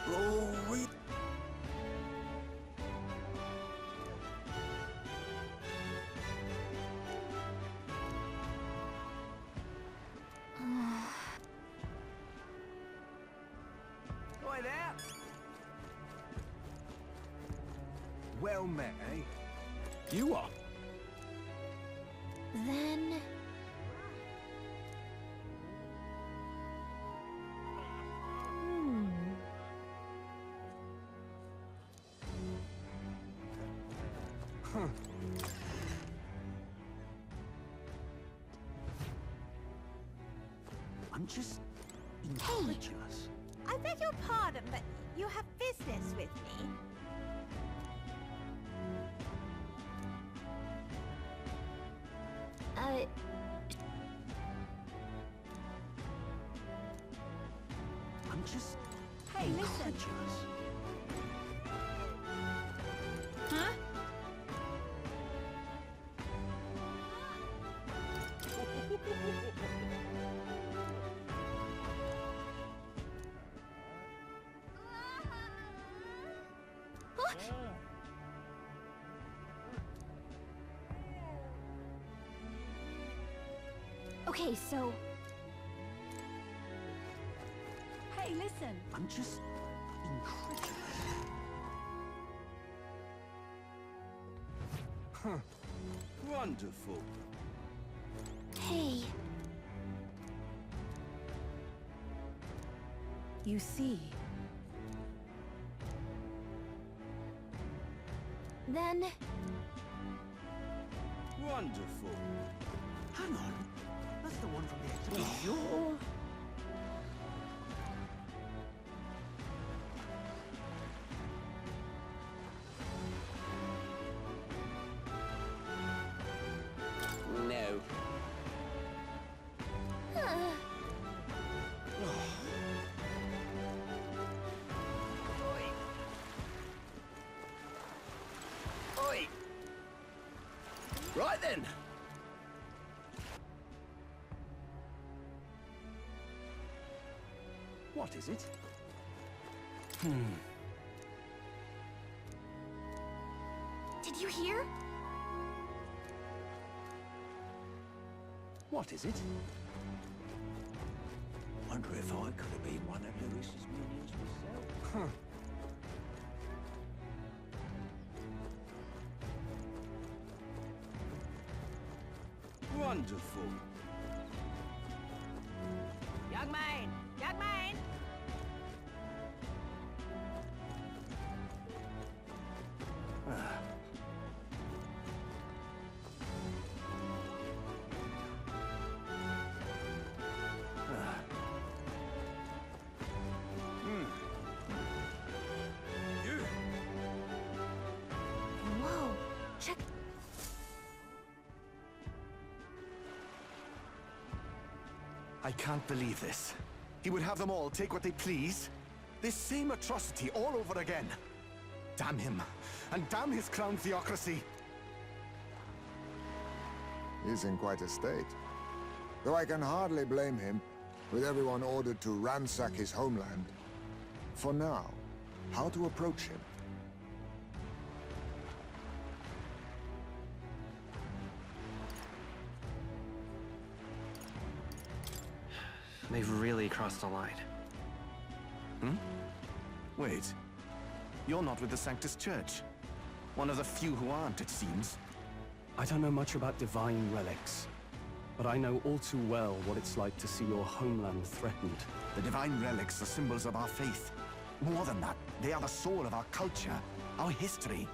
Glory. Oi there! Well met, eh? You are? Then... I'm just incredulous. I beg your pardon, but you have business with me. I'm just Hey, listen. incredulous. Huh? Okay, so... Hey, listen. I'm just incredulous. Huh. Wonderful. Hey... You see, Then... Wonderful. Hang on. That's the one from the exhibition. Oh. No. Oi! Right then. What is it? Did you hear? What is it? Wonder if I could have been one of Lewis's minions myself. Huh. Wonderful. young man, young man. You. Whoa, check... I can't believe this. He would have them all take what they please. This same atrocity all over again. Damn him. And damn his crown theocracy. He's in quite a state. Though I can hardly blame him, with everyone ordered to ransack his homeland. For now, how to approach him? They've really crossed the line. Wait. You're not with the Sanctus Church. One of the few who aren't, it seems. I don't know much about divine relics, but I know all too well what it's like to see your homeland threatened. The divine relics are symbols of our faith. More than that, they are the soul of our culture, our history.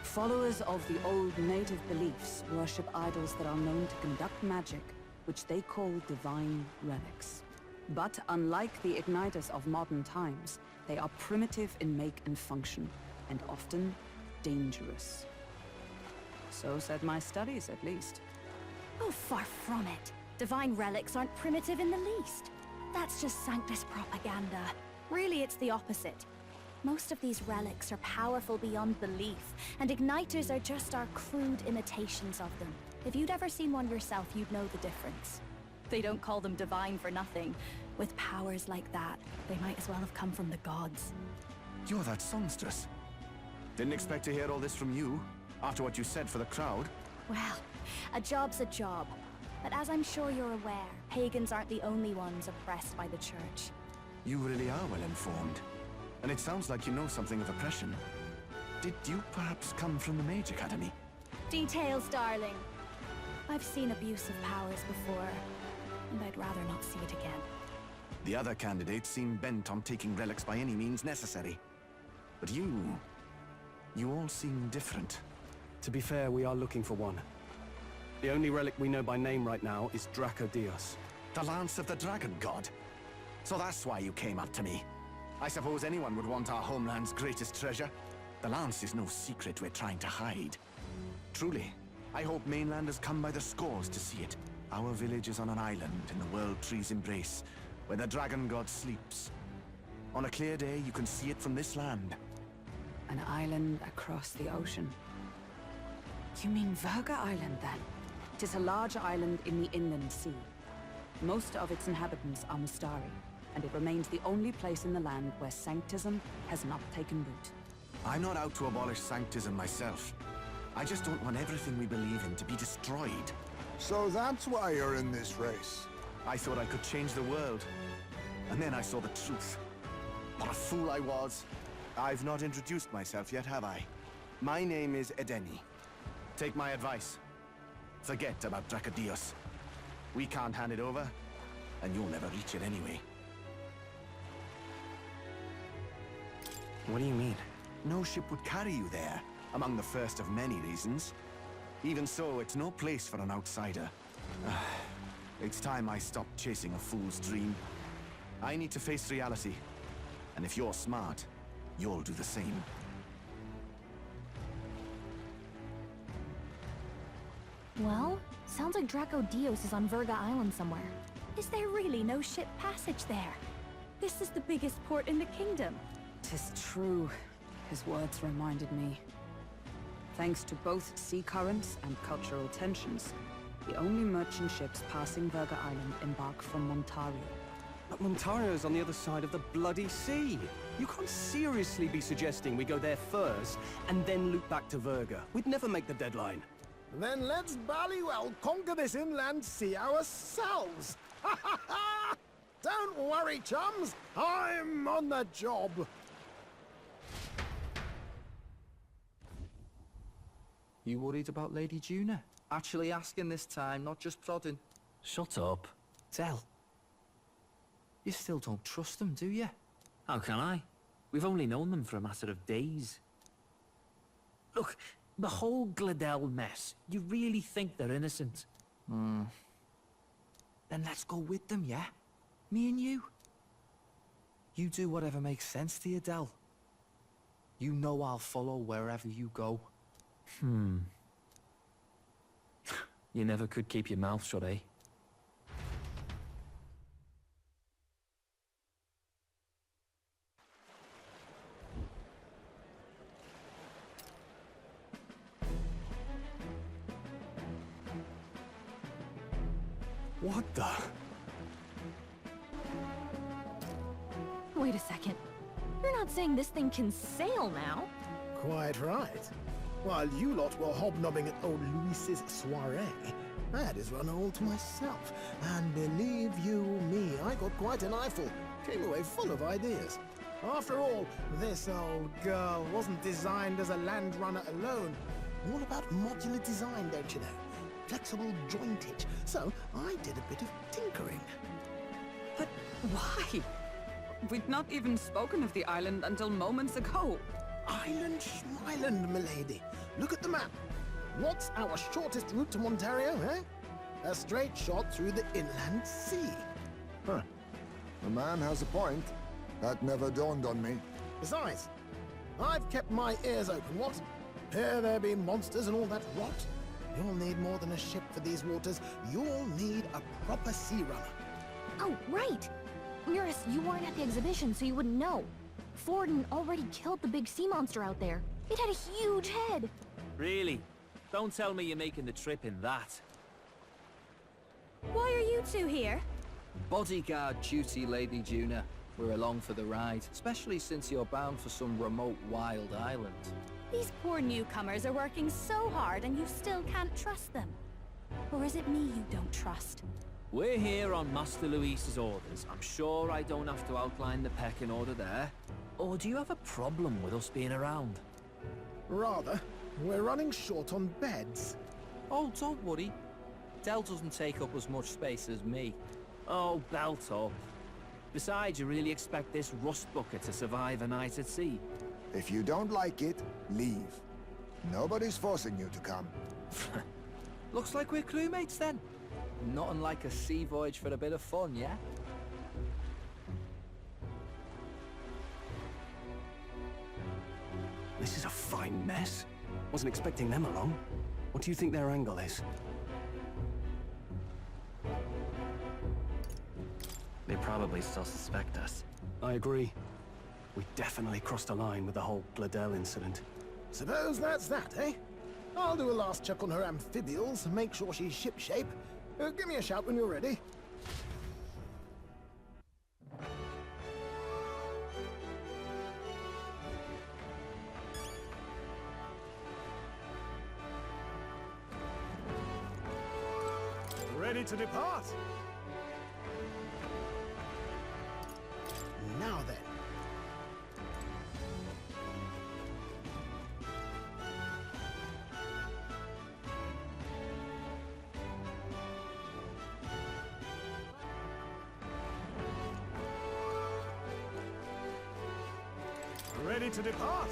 Followers of the old native beliefs worship idols that are known to conduct magic, which they call divine relics. But unlike the igniters of modern times, they are primitive in make and function, and often dangerous. So said my studies, at least. Oh, far from it. Divine relics aren't primitive in the least. That's just Sanctus propaganda. Really, it's the opposite. Most of these relics are powerful beyond belief, and igniters are just our crude imitations of them. If you'd ever seen one yourself, you'd know the difference. They don't call them divine for nothing. With powers like that, they might as well have come from the gods. You're that songstress. Didn't expect to hear all this from you, after what you said for the crowd. Well, a job's a job. But as I'm sure you're aware, pagans aren't the only ones oppressed by the church. You really are well informed. And it sounds like you know something of oppression. Did you perhaps come from the Mage Academy? Details, darling. I've seen abuse of powers before, and I'd rather not see it again. The other candidates seem bent on taking relics by any means necessary. But you all seem different. To be fair, we are looking for one. The only relic we know by name right now is Dracodios. The Lance of the Dragon God. So that's why you came up to me. I suppose anyone would want our homeland's greatest treasure. The Lance is no secret we're trying to hide. Truly, I hope mainlanders come by the scores to see it. Our village is on an island in the World Tree's embrace, where the Dragon God sleeps. On a clear day, you can see it from this land. An island across the ocean. You mean Virga Island, then? It is a large island in the inland sea. Most of its inhabitants are Mustari, and it remains the only place in the land where sanctism has not taken root. I'm not out to abolish sanctism myself. I just don't want everything we believe in to be destroyed. So that's why you're in this race. I thought I could change the world. And then I saw the truth. What a fool I was. I've not introduced myself yet, have I? My name is Edeni. Take my advice. Forget about Dracodios. We can't hand it over, and you'll never reach it anyway. What do you mean? No ship would carry you there, among the first of many reasons. Even so, it's no place for an outsider. It's time I stopped chasing a fool's dream. I need to face reality. And if you're smart, you'll do the same. Well, sounds like Dracodios is on Virga Island somewhere. Is there really no ship passage there? This is the biggest port in the kingdom. 'Tis true. His words reminded me. Thanks to both sea currents and cultural tensions, the only merchant ships passing Virga Island embark from Montario. But Montario's on the other side of the bloody sea. You can't seriously be suggesting we go there first and then loop back to Virga. We'd never make the deadline. Then let's ballywell conquer this inland sea ourselves! Ha ha ha! Don't worry, chums! I'm on the job! You worried about Lady Juna? Actually asking this time, not just prodding. Shut up. Tell. You still don't trust them, do you? How can I? We've only known them for a matter of days. Look, the whole Gladell mess, you really think they're innocent? Then let's go with them, yeah? Me and you. You do whatever makes sense to you, Del. You know I'll follow wherever you go. You never could keep your mouth shut, eh? What the? Wait a second. You're not saying this thing can sail now? Quite right. While you lot were hobnobbing at old Luis's soiree, I had his run all to myself. And believe you me, I got quite an eyeful. Came away full of ideas. After all, this old girl wasn't designed as a land runner alone. All about modular design, don't you know? Flexible jointage. So I did a bit of tinkering. But why? We'd not even spoken of the island until moments ago. Island Schmeiland, milady. Look at the map. What's our shortest route to Montario, eh? A straight shot through the inland sea. Huh. The man has a point. That never dawned on me. Besides, I've kept my ears open, what? Here there be monsters and all that rot. You'll need more than a ship for these waters. You'll need a proper sea runner. Oh, right! Eurus, you weren't at the exhibition, so you wouldn't know. Forden already killed the big sea monster out there. It had a huge head. Really? Don't tell me you're making the trip in that. Why are you two here? Bodyguard duty, Lady Juna. We're along for the ride, especially since you're bound for some remote wild island. These poor newcomers are working so hard and you still can't trust them. Or is it me you don't trust? We're here on Master Luis's orders. I'm sure I don't have to outline the pecking order there. Or do you have a problem with us being around? Rather. We're running short on beds. Oh, don't worry. Del doesn't take up as much space as me. Oh, belt up. Besides, you really expect this rust bucket to survive a night at sea? If you don't like it, leave. Nobody's forcing you to come. Looks like we're crewmates then. Nothing like a sea voyage for a bit of fun, yeah? This is a fine mess. Wasn't expecting them along. What do you think their angle is? They probably still suspect us. I agree. We definitely crossed a line with the whole Gladel incident. Suppose that's that, eh? I'll do a last check on her amphibials, make sure she's shipshape. Give me a shout when you're ready. Ready to depart? Now then. Ready to depart?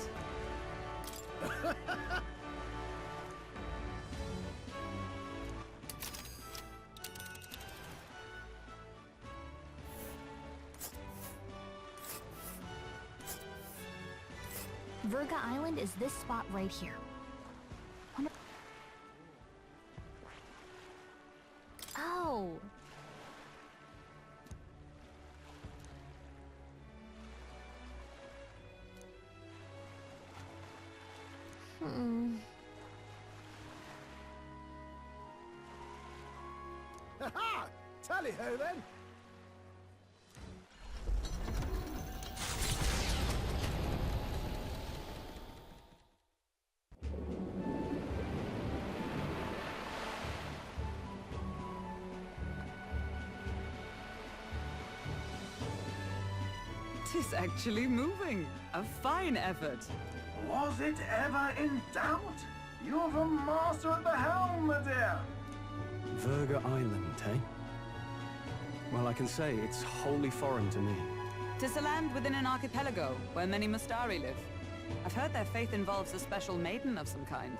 Virga Island is this spot right here. Oh. Ha-ha! Tally-ho then! Tis actually moving. A fine effort. Was it ever in doubt? You're the master at the helm, my dear. Virga Island, eh? Well, I can say it's wholly foreign to me. 'Tis a land within an archipelago where many Mustari live. I've heard their faith involves a special maiden of some kind.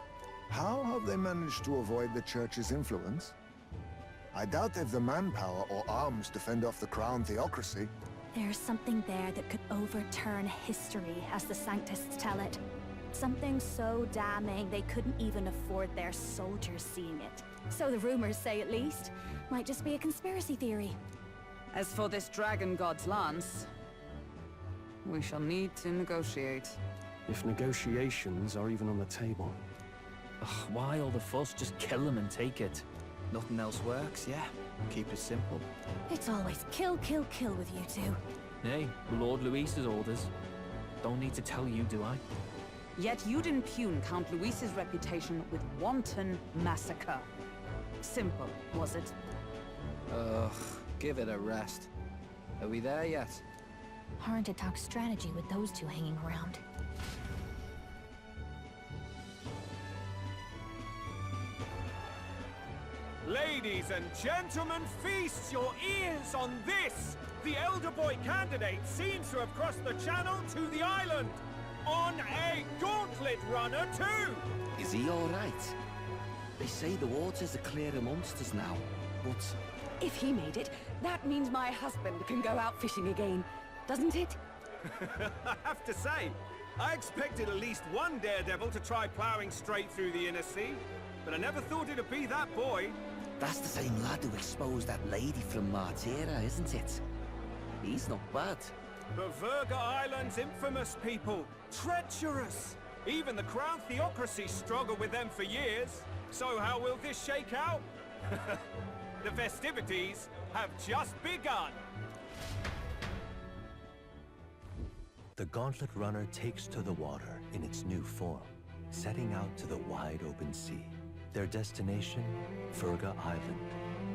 How have they managed to avoid the church's influence? I doubt they've the manpower or arms to fend off the crown theocracy. There's something there that could overturn history, as the Sanctists tell it. Something so damning they couldn't even afford their soldiers seeing it. So the rumors say, at least. Might just be a conspiracy theory. As for this dragon god's lance, we shall need to negotiate. If negotiations are even on the table. Ugh, why all the fuss? Just kill them and take it. Nothing else works, yeah? Keep it simple. It's always kill, kill, kill with you two. Hey, Lord Luis's orders. Don't need to tell you, do I? Yet you'd impugn Count Luis's reputation with wanton massacre. Simple, was it? Ugh, give it a rest. Are we there yet? Hard to talk strategy with those two hanging around. Ladies and gentlemen, feast your ears on this! The elder boy candidate seems to have crossed the channel to the island! On a gauntlet runner, too! Is he all right? They say the waters are clear amongst us now, but... If he made it, that means my husband can go out fishing again, doesn't it? I have to say, I expected at least one daredevil to try ploughing straight through the inner sea, but I never thought it'd be that boy. That's the same lad who exposed that lady from Martira, isn't it? He's not bad. But Virga Island's infamous people. Treacherous! Even the Crown Theocracy struggled with them for years. So how will this shake out? The festivities have just begun. The Gauntlet Runner takes to the water in its new form, setting out to the wide open sea. Their destination, Virga Island,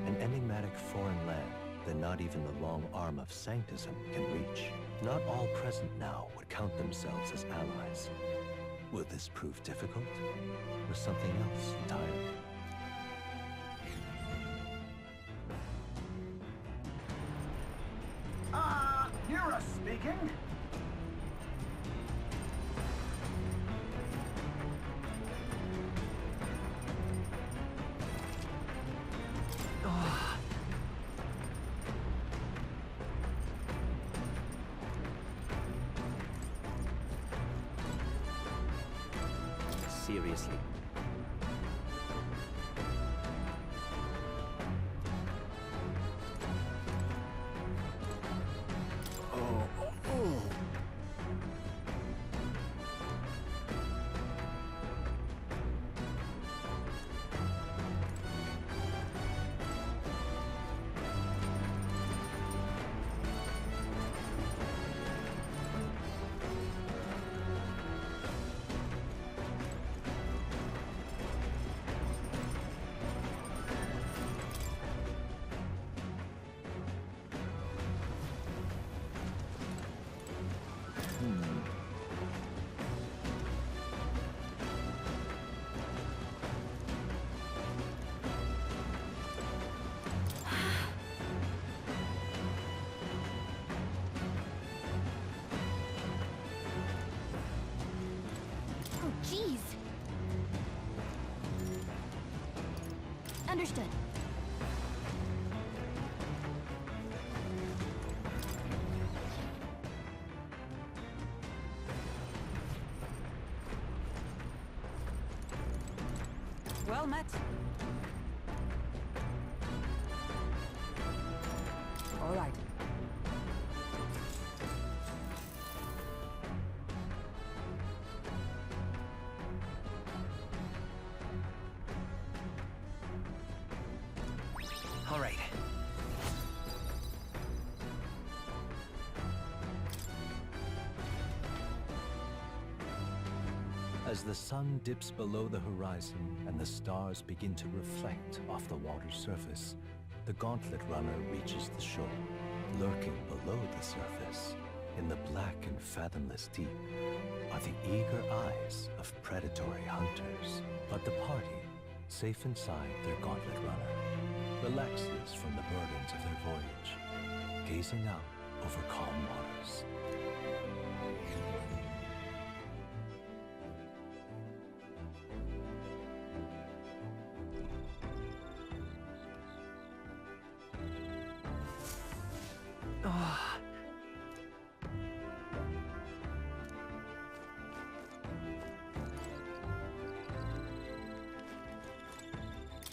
an enigmatic foreign land that not even the long arm of Sanctism can reach. Not all present now would count themselves as allies. Will this prove difficult, or something else entirely? You're speaking? Seriously. Jeez. Understood. Well met. All right. All right. As the sun dips below the horizon and the stars begin to reflect off the water's surface, the Gauntlet Runner reaches the shore. Lurking below the surface, in the black and fathomless deep, are the eager eyes of predatory hunters. But the party, safe inside their Gauntlet Runner, relaxes from the burdens of their voyage, gazing out over calm waters.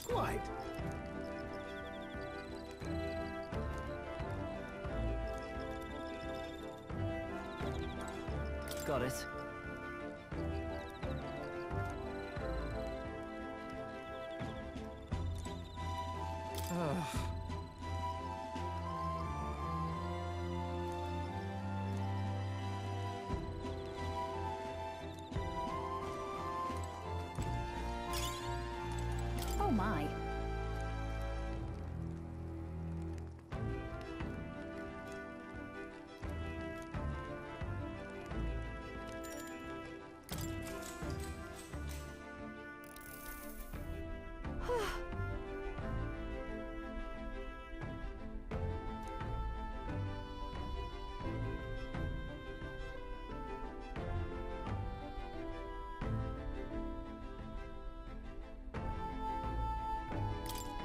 Quite. Got it. Oh my.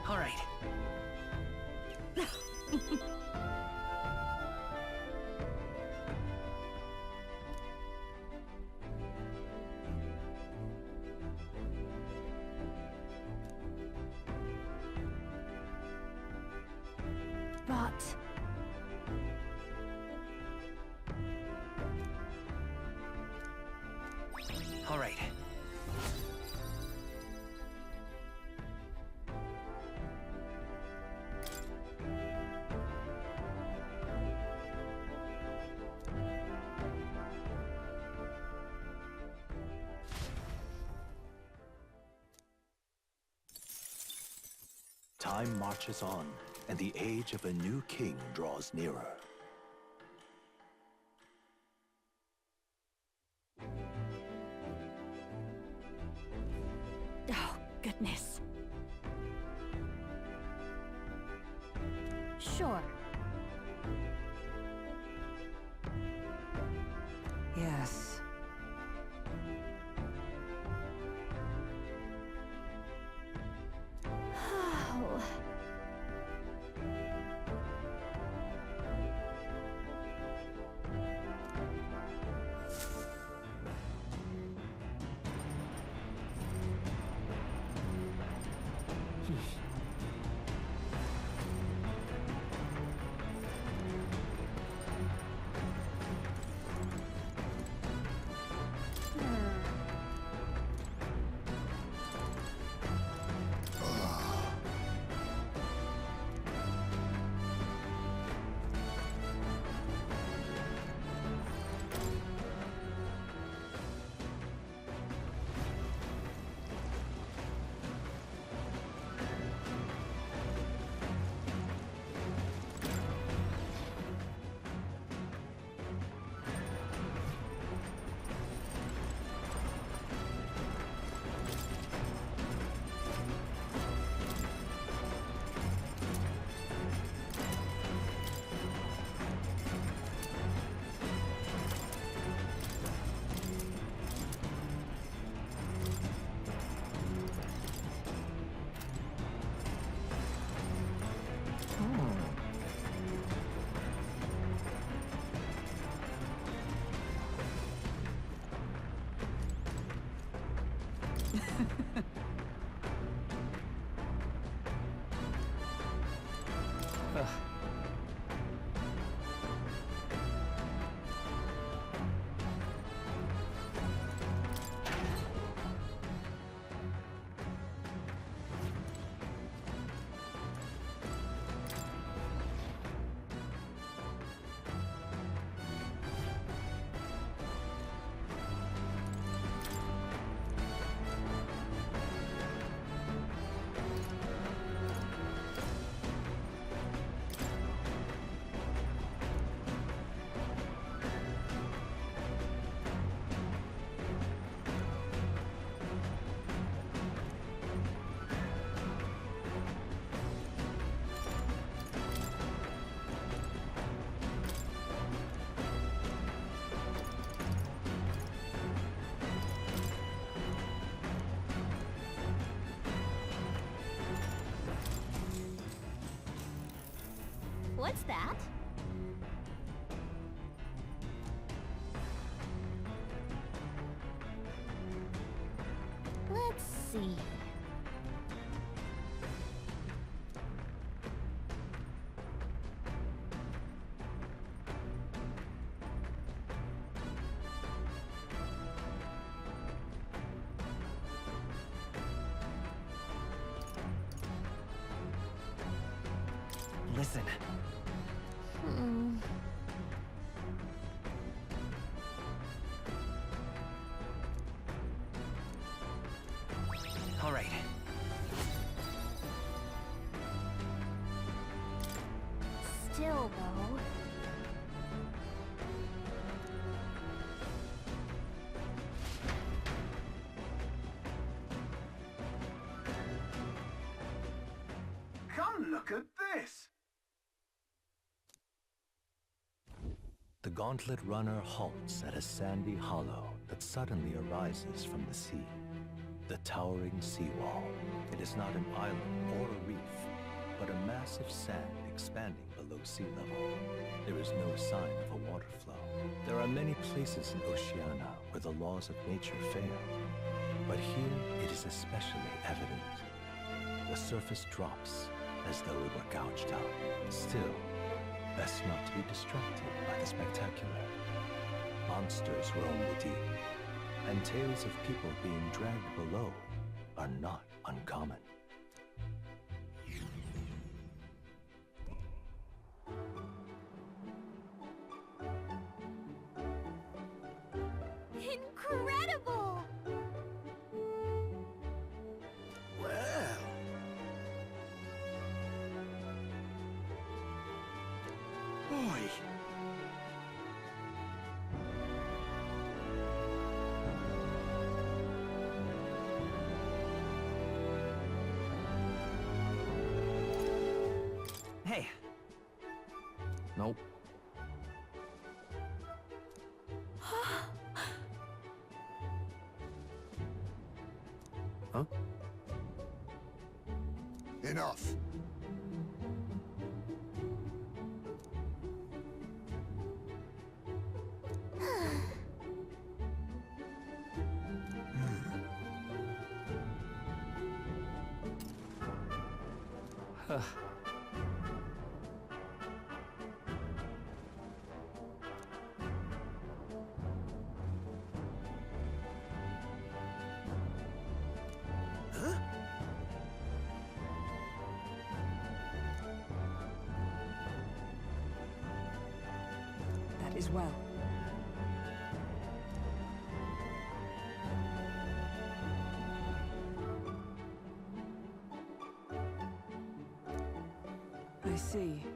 All right. But... All right. Time marches on, and the age of a new king draws nearer. Oh, goodness. Sure. Yes. Oh. What's that? Let's see. Listen. All right. Still, though. Come look at this! The gauntlet runner halts at a sandy hollow that suddenly arises from the sea. The towering seawall. It is not an island or a reef, but a massive sand expanding below sea level. There is no sign of a water flow. There are many places in Oceania where the laws of nature fail, but here it is especially evident. The surface drops as though it were gouged out. Still, best not to be distracted by the spectacular. Monsters roam the deep, and tales of people being dragged below are not uncommon. Incredible! Well, joy! Hey. Nope. Huh? Enough. That is well. I see.